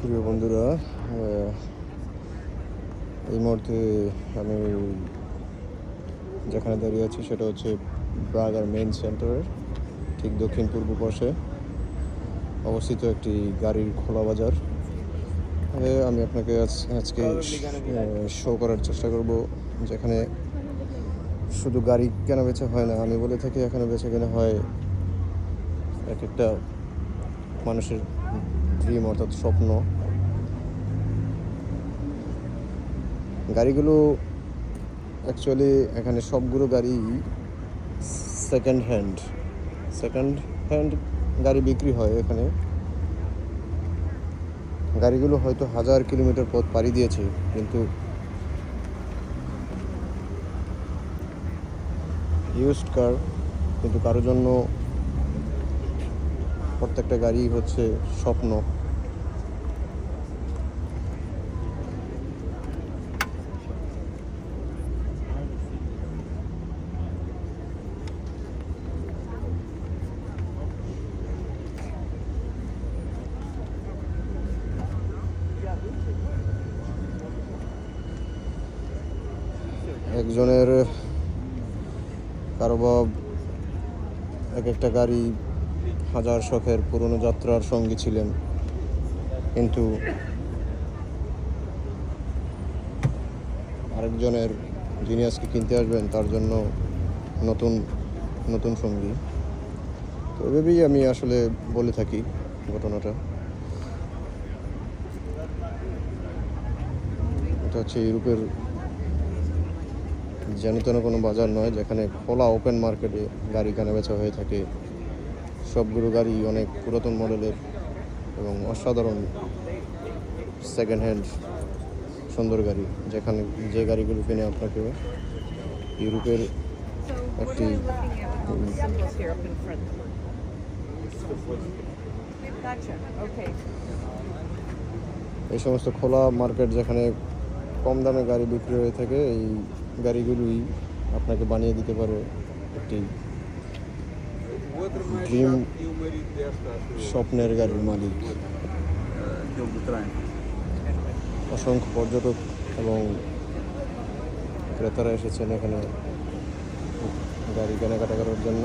প্রিয় বন্ধুরা, এই মুহূর্তে আমি যেখানে দাঁড়িয়ে আছি সেটা হচ্ছে ব্রাগার মেইন সেন্টারের ঠিক দক্ষিণ পূর্ব পাশে অবস্থিত একটি গাড়ির খোলা বাজার। আমি আপনাকে আজকে শো করার চেষ্টা করব যেখানে শুধু গাড়ি কেনা বেচা হয় না, আমি বলে থাকি এখানে বেচা কেনা হয় এক একটা মানুষের ড্রিম অর্থাৎ স্বপ্ন। গাড়িগুলো অ্যাকচুয়ালি এখানে সবগুলো গাড়ি সেকেন্ড হ্যান্ড গাড়ি বিক্রি হয় এখানে। গাড়িগুলো হয়তো 1000 কিলোমিটার পথ পাড়ি দিয়েছে, কিন্তু ইউজড কার, কিন্তু কারোর জন্য প্রত্যেকটা গাড়ি হচ্ছে স্বপ্ন। একজনের কারো বা এক একটা গাড়ি হাজার শখের পুরনো যাত্রার সঙ্গী ছিলেন, কিন্তু আরেকজনের যিনি আজকে কিনতে আসবেন তার জন্য নতুন নতুন সঙ্গী। তো এভাবেই আমি আসলে বলে থাকি ঘটনাটা। এটা হচ্ছে ইউরোপের যেন তেন কোনো বাজার নয়, যেখানে খোলা ওপেন মার্কেটে গাড়ি কেনা বেচা হয়ে থাকে। সবগুলো গাড়ি অনেক পুরাতন মডেলের এবং অসাধারণ সেকেন্ড হ্যান্ড সুন্দর গাড়ি, যেখানে যে গাড়িগুলো কিনে আপনাকে ইউরোপের একটি এই সমস্ত খোলা মার্কেট যেখানে কম দামে গাড়ি বিক্রি হয়ে থাকে, এই গাড়িগুলোই আপনাকে বানিয়ে দিতে পারে একটি ড্রিম স্বপ্নের গাড়ির মালিক। অসংখ্য পর্যটক এবং ক্রেতারা এসেছেন এখানে গাড়ি কেনাকাটা করার জন্য।